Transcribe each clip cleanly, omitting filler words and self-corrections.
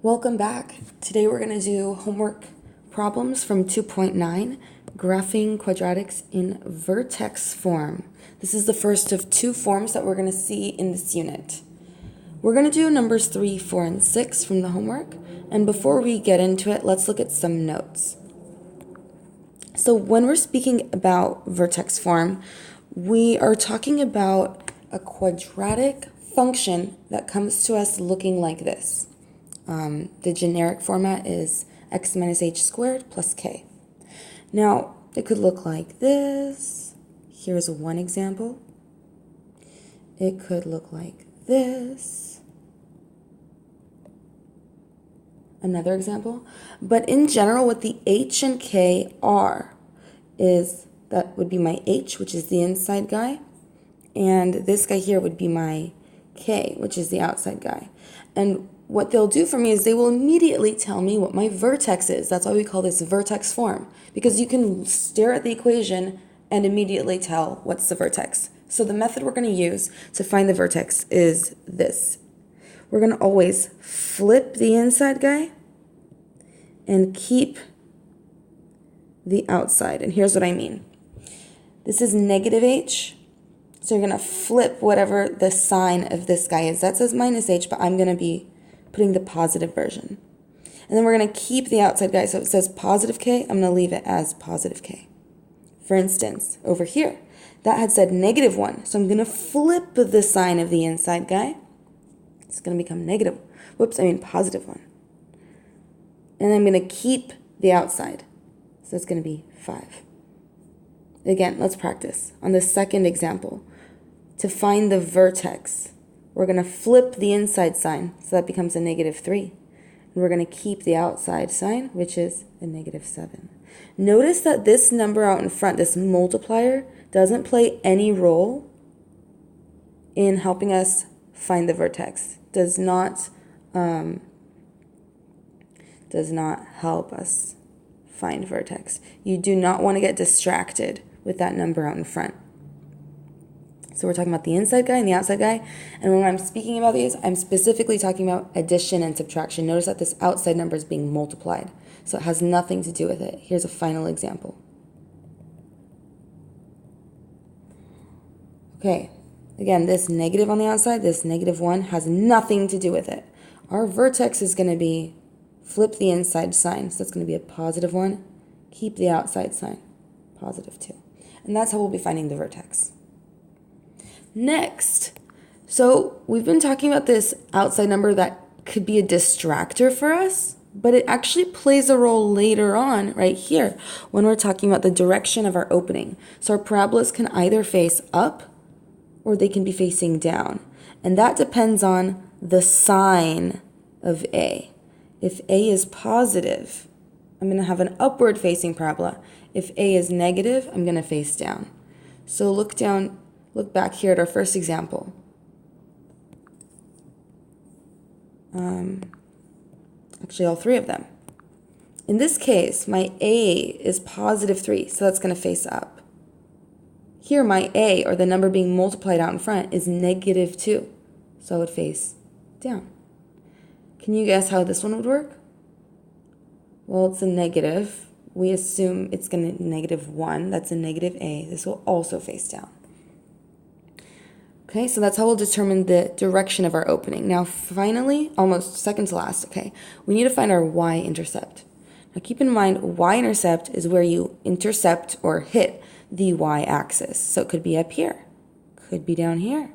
Welcome back. Today we're going to do homework problems from 2.9, graphing quadratics in vertex form. This is the first of two forms that we're going to see in this unit. We're going to do numbers 3, 4, and 6 from the homework. And before we get into it, let's look at some notes. So when we're speaking about vertex form, we are talking about a quadratic function that comes to us looking like this. The generic format is x minus h squared plus k. Now, it could look like this. Here's one example. It could look like this. Another example. But in general, what the h and k are is that would be my h, which is the inside guy, and this guy here would be my k, which is the outside guy. And what they'll do for me is they will immediately tell me what my vertex is. That's why we call this vertex form, because you can stare at the equation and immediately tell what's the vertex. So the method we're going to use to find the vertex is this. We're going to always flip the inside guy and keep the outside. And here's what I mean. This is negative h. So you're going to flip whatever the sign of this guy is. That says minus h, but I'm going to be putting the positive version. And then we're going to keep the outside guy. So it says positive k, I'm going to leave it as positive k. For instance, over here, that had said negative 1. So I'm going to flip the sign of the inside guy. It's going to become positive 1. And I'm going to keep the outside. So it's going to be 5. Again, let's practice. On the second example, to find the vertex, we're going to flip the inside sign, so that becomes a negative 3. And we're going to keep the outside sign, which is a negative 7. Notice that this number out in front, this multiplier, doesn't play any role in helping us find the vertex. Does not help us find vertex. You do not want to get distracted with that number out in front. So we're talking about the inside guy and the outside guy. And when I'm speaking about these, I'm specifically talking about addition and subtraction. Notice that this outside number is being multiplied. So it has nothing to do with it. Here's a final example. Okay, again, this negative on the outside, this negative 1, has nothing to do with it. Our vertex is going to be flip the inside sign. So that's going to be a positive 1. Keep the outside sign, positive 2. And that's how we'll be finding the vertex. Next, so we've been talking about this outside number that could be a distractor for us, but it actually plays a role later on right here when we're talking about the direction of our opening. So our parabolas can either face up or they can be facing down. And that depends on the sign of A. If A is positive, I'm going to have an upward facing parabola. If A is negative, I'm going to face down. So look back here at our first example. Actually, all three of them. In this case, my A is positive 3, so that's going to face up. Here, my A, or the number being multiplied out in front, is negative 2, so it would face down. Can you guess how this one would work? Well, it's a negative. We assume it's going to negative 1. That's a negative A. This will also face down. Okay, so that's how we'll determine the direction of our opening. Now, finally, almost second to last, okay, we need to find our y-intercept. Now, keep in mind, y-intercept is where you intercept or hit the y-axis. So it could be up here, could be down here,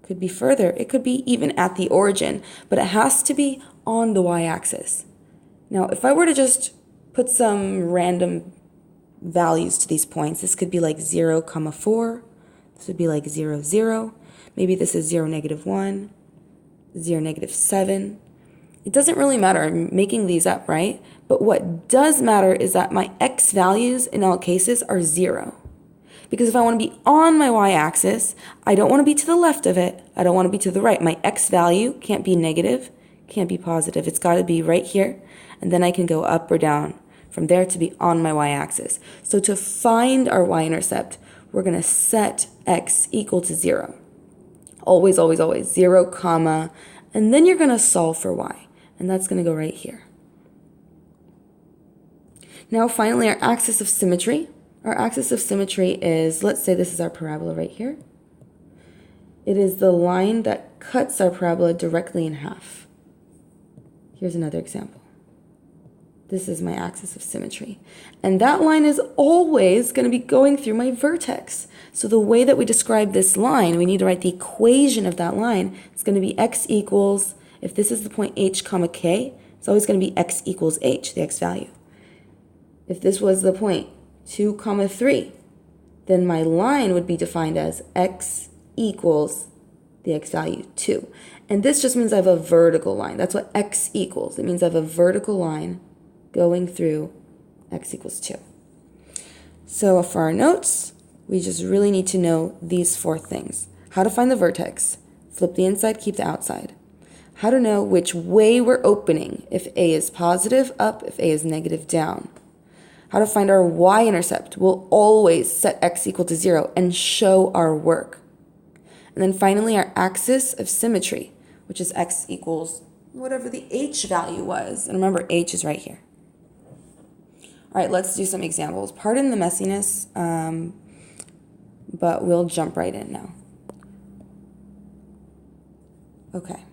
could be further. It could be even at the origin, but it has to be on the y-axis. Now, if I were to just put some random values to these points, this could be like 0, 4. This would be like 0, 0. Maybe this is 0, negative 1, 0, negative 7. It doesn't really matter. I'm making these up, right? But what does matter is that my x values in all cases are 0. Because if I want to be on my y-axis, I don't want to be to the left of it. I don't want to be to the right. My x value can't be negative, can't be positive. It's got to be right here. And then I can go up or down from there to be on my y-axis. So to find our y-intercept, we're going to set x equal to 0. Always, always, always. 0, comma. And then you're going to solve for y. and that's going to go right here. Now finally, our axis of symmetry. Our axis of symmetry is, let's say this is our parabola right here. It is the line that cuts our parabola directly in half. Here's another example. This is my axis of symmetry. And that line is always going to be going through my vertex. So the way that we describe this line, we need to write the equation of that line. It's going to be x equals, if this is the point h comma k, it's always going to be x equals h, the x value. If this was the point 2 comma 3, then my line would be defined as x equals the x value 2. And this just means I have a vertical line. That's what x equals. It means I have a vertical line going through x equals 2. So for our notes, we just really need to know these 4 things. How to find the vertex, flip the inside, keep the outside. How to know which way we're opening, if A is positive, up, if A is negative, down. How to find our y-intercept. We'll always set x equal to 0 and show our work. And then finally, our axis of symmetry, which is x equals whatever the h value was. And remember, h is right here. All right, let's do some examples. Pardon the messiness, but we'll jump right in now. Okay,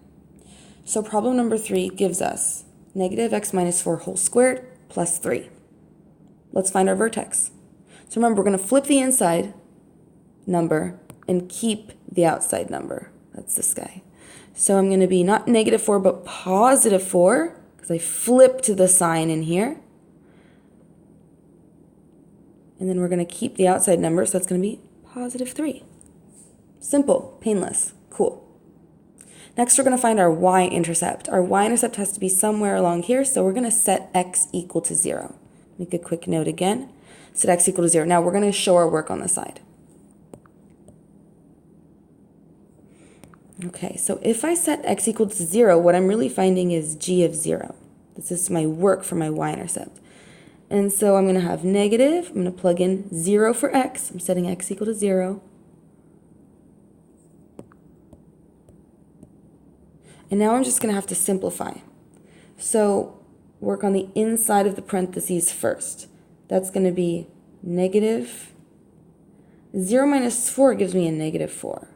so problem number 3 gives us negative x minus 4 whole squared plus 3. Let's find our vertex. So remember, we're going to flip the inside number and keep the outside number. That's this guy. So I'm going to be not negative 4, but positive 4, because I flipped the sign in here. And then we're going to keep the outside number, so that's going to be positive 3. Simple, painless, cool. Next, we're going to find our y-intercept. Our y-intercept has to be somewhere along here, so we're going to set x equal to 0. Make a quick note again. Set x equal to 0. Now we're going to show our work on the side. Okay, so if I set x equal to 0, what I'm really finding is g of 0. This is my work for my y-intercept. And so I'm going to have negative. I'm going to plug in 0 for x. I'm setting x equal to 0. And now I'm just going to have to simplify. So work on the inside of the parentheses first. That's going to be negative 0 minus 4 gives me a negative 4.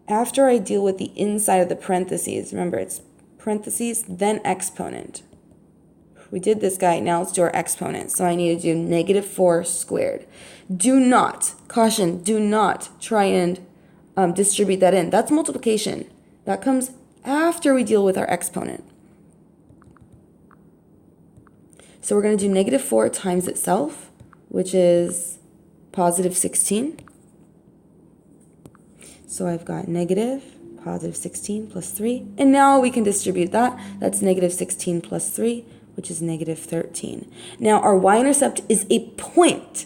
After I deal with the inside of the parentheses, remember it's parentheses, then exponent. We did this guy, now let's do our exponent. So I need to do negative 4 squared. Do not, caution, do not try and distribute that in. That's multiplication. That comes after we deal with our exponent. So we're going to do negative 4 times itself, which is positive 16. So I've got negative, positive 16 plus 3. And now we can distribute that. That's negative 16 plus 3, which is negative 13. Now our y-intercept is a point.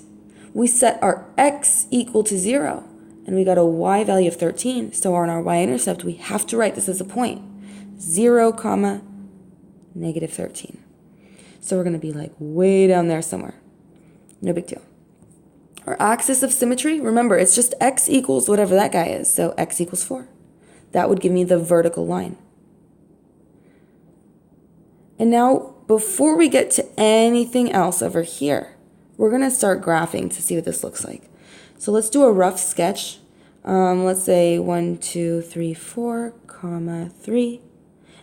We set our x equal to 0, and we got a y value of 13. So on our y-intercept, we have to write this as a point. 0, comma, negative 13. So we're going to be like way down there somewhere. No big deal. Our axis of symmetry, remember, it's just x equals whatever that guy is. So x equals 4. That would give me the vertical line. And now, before we get to anything else over here, we're going to start graphing to see what this looks like. So let's do a rough sketch. Let's say 1, 2, 3, 4, comma, 3.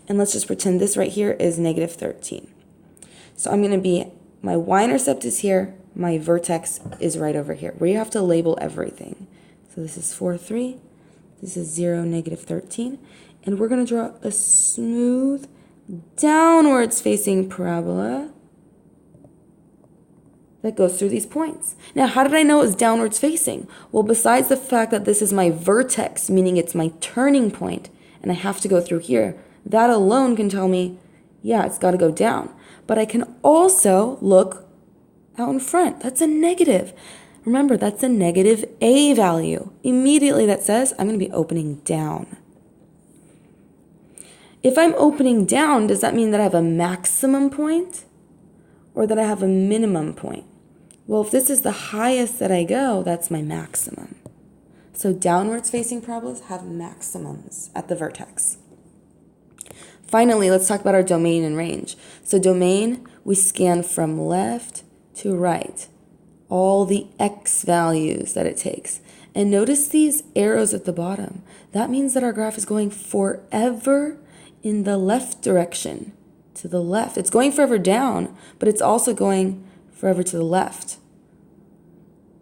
And let's just pretend this right here is negative 13. So I'm going to be, my y-intercept is here, my vertex is right over here, where you have to label everything. So this is 4, 3, this is 0, negative 13, and we're going to draw a smooth, downwards facing parabola that goes through these points. Now, how did I know it was downwards facing? Well, besides the fact that this is my vertex, meaning it's my turning point, and I have to go through here, that alone can tell me, yeah, it's got to go down. But I can also look out in front. That's a negative. Remember, that's a negative a value. Immediately that says I'm going to be opening down. If I'm opening down, does that mean that I have a maximum point or that I have a minimum point? Well, if this is the highest that I go, that's my maximum. So downwards facing parabolas have maximums at the vertex. Finally, let's talk about our domain and range. So domain, we scan from left to right, all the x values that it takes. And notice these arrows at the bottom. That means that our graph is going forever in the left direction, to the left. It's going forever down, but it's also going forever to the left.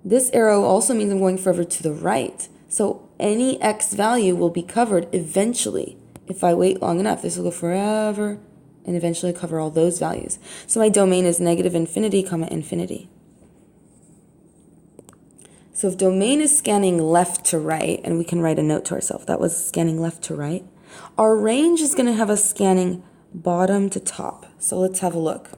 This arrow also means I'm going forever to the right. So any x value will be covered eventually. If I wait long enough, this will go forever and eventually cover all those values. So my domain is negative infinity, infinity. So if domain is scanning left to right, and we can write a note to ourselves, that was scanning left to right, our range is going to have us scanning bottom to top. So let's have a look.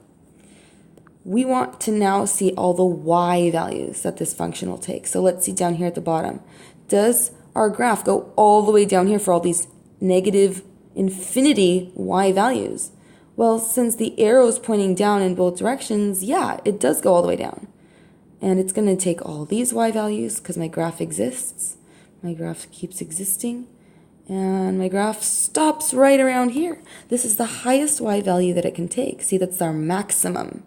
We want to now see all the y values that this function will take. So let's see down here at the bottom. Does our graph go all the way down here for all these negative infinity y values? Well, since the arrow is pointing down in both directions, yeah, it does go all the way down. And it's going to take all these y values because my graph exists. My graph keeps existing. And my graph stops right around here. This is the highest y value that it can take. See, that's our maximum.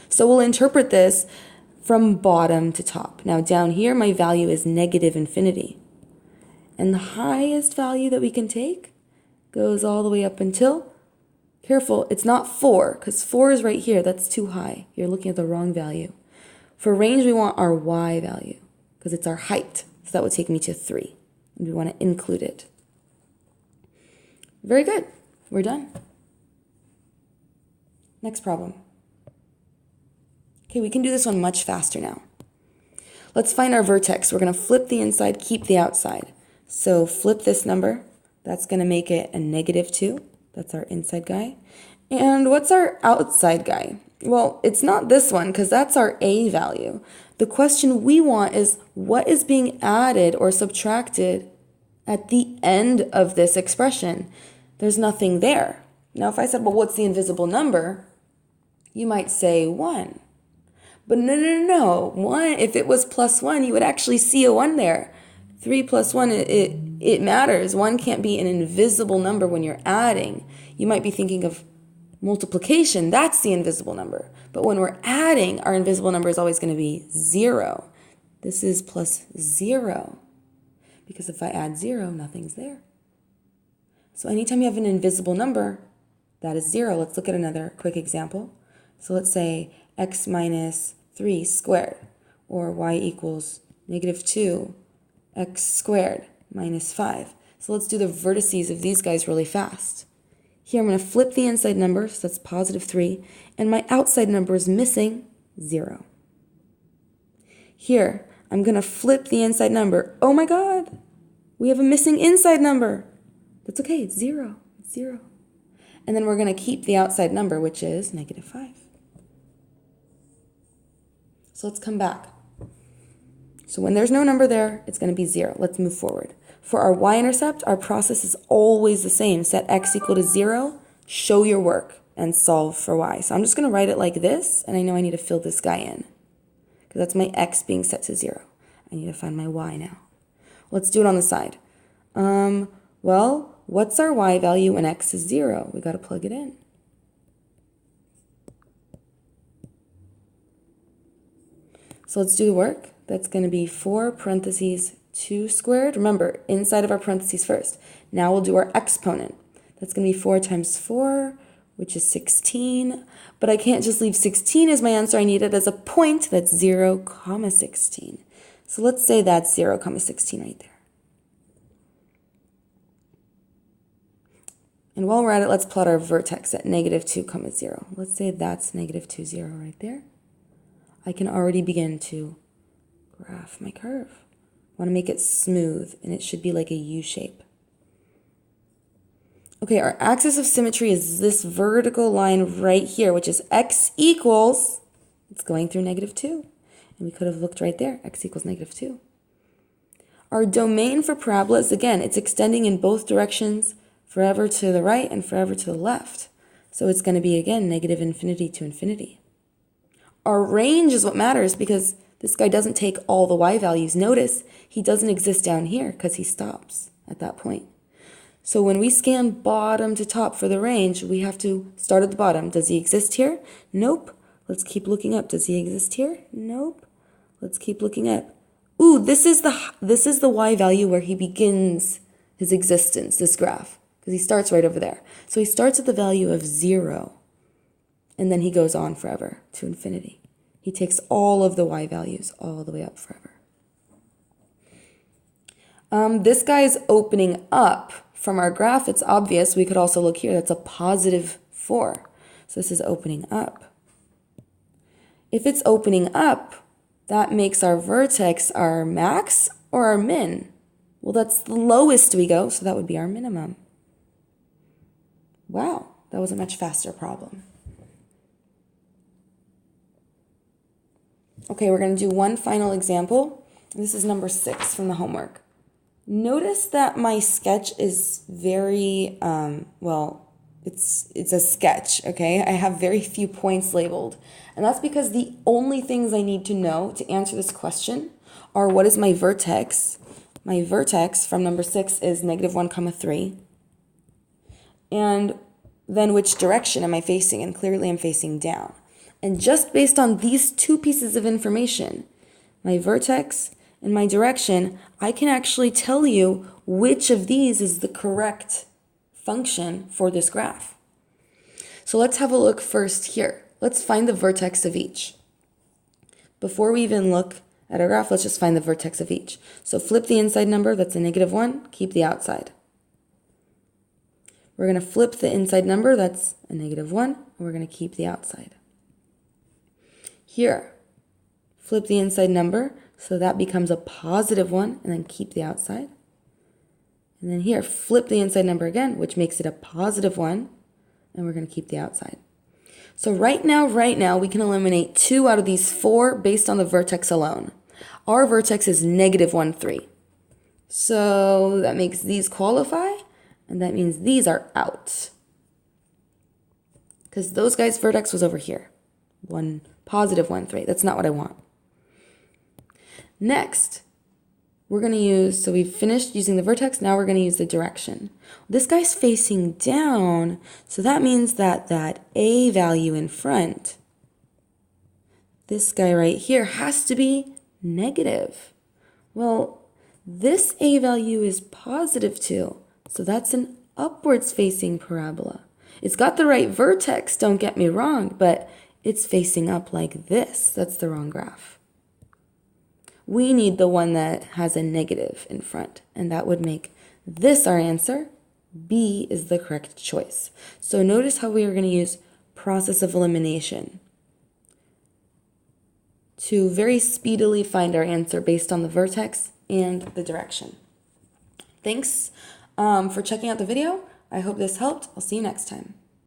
So we'll interpret this from bottom to top. Now down here, my value is negative infinity. And the highest value that we can take goes all the way up until, careful, it's not 4, because 4 is right here. That's too high. You're looking at the wrong value. For range, we want our y value, because it's our height. So that would take me to 3. And we want to include it. Very good. We're done. Next problem. Okay, we can do this one much faster now. Let's find our vertex. We're going to flip the inside, keep the outside. So flip this number. That's going to make it a -2. That's our inside guy. And what's our outside guy? Well, it's not this one because that's our a value. The question we want is what is being added or subtracted at the end of this expression? There's nothing there. Now, if I said, well, what's the invisible number? You might say 1. But no. 1, if it was +1, you would actually see a 1 there. 3 plus 1, it matters. 1 can't be an invisible number when you're adding. You might be thinking of multiplication. That's the invisible number. But when we're adding, our invisible number is always going to be 0. This is +0. Because if I add 0, nothing's there. So anytime you have an invisible number, that is 0. Let's look at another quick example. So let's say x minus 3 squared, or y equals -2 x squared minus 5. So let's do the vertices of these guys really fast. Here I'm going to flip the inside number, so that's +3, and my outside number is missing 0. Here, I'm going to flip the inside number. Oh my god, we have a missing inside number. That's okay, it's 0. It's 0. And then we're going to keep the outside number, which is -5. So let's come back. So when there's no number there, it's going to be 0. Let's move forward. For our y-intercept, our process is always the same. Set x equal to 0, show your work, and solve for y. So I'm just going to write it like this, and I know I need to fill this guy in, because that's my x being set to 0. I need to find my y now. Let's do it on the side. Well, what's our y value when x is 0? We got to plug it in. So let's do the work. That's going to be 4 parentheses 2 squared. Remember, inside of our parentheses first. Now we'll do our exponent. That's going to be 4 times 4, which is 16. But I can't just leave 16 as my answer. I need it as a point. That's 0, 16. So let's say that's 0, 16 right there. And while we're at it, let's plot our vertex at -2, 0. Let's say that's -2, 0 right there. I can already begin to graph my curve. I want to make it smooth, and it should be like a U shape. Okay, our axis of symmetry is this vertical line right here, which is x equals, it's going through -2. And we could have looked right there, x equals -2. Our domain for parabolas, again, it's extending in both directions, forever to the right and forever to the left. So it's going to be, again, -infinity to infinity. Our range is what matters because this guy doesn't take all the y values. Notice he doesn't exist down here because he stops at that point. So when we scan bottom to top for the range, we have to start at the bottom. Does he exist here? Nope. Let's keep looking up. Does he exist here? Nope. Let's keep looking up. Ooh, this is the y value where he begins his existence, this graph, because he starts right over there. So he starts at the value of 0, and then he goes on forever to infinity. He takes all of the y values all the way up forever. This guy is opening up from our graph. It's obvious. We could also look here. That's a positive 4. So this is opening up. If it's opening up, that makes our vertex our max or our min. Well, that's the lowest we go, so that would be our minimum. Wow, that was a much faster problem. Okay, we're going to do one final example. This is number 6 from the homework. Notice that my sketch is very, it's a sketch, okay? I have very few points labeled. And that's because the only things I need to know to answer this question are what is my vertex? My vertex from number 6 is -1, 3. And then which direction am I facing? And clearly I'm facing down. And just based on these two pieces of information, my vertex and my direction, I can actually tell you which of these is the correct function for this graph. So let's have a look first here. Let's find the vertex of each. Before we even look at our graph, let's just find the vertex of each. So flip the inside number, that's a -1, keep the outside. We're going to flip the inside number, that's a -1, and we're going to keep the outside. Here, flip the inside number, so that becomes a +1, and then keep the outside. And then here, flip the inside number again, which makes it a +1, and we're going to keep the outside. So right now, we can eliminate 2 out of these 4 based on the vertex alone. Our vertex is -1, 3. So that makes these qualify, and that means these are out. Because those guys' vertex was over here. +1, 3. That's not what I want. Next, we're going to use, so we've finished using the vertex, now we're going to use the direction. This guy's facing down, so that means that that A value in front, this guy right here, has to be negative. Well, this A value is +2, so that's an upwards facing parabola. It's got the right vertex, don't get me wrong, but it's facing up like this. That's the wrong graph. We need the one that has a negative in front, and that would make this our answer. B is the correct choice. So notice how we are going to use process of elimination to very speedily find our answer based on the vertex and the direction. Thanks for checking out the video. I hope this helped. I'll see you next time.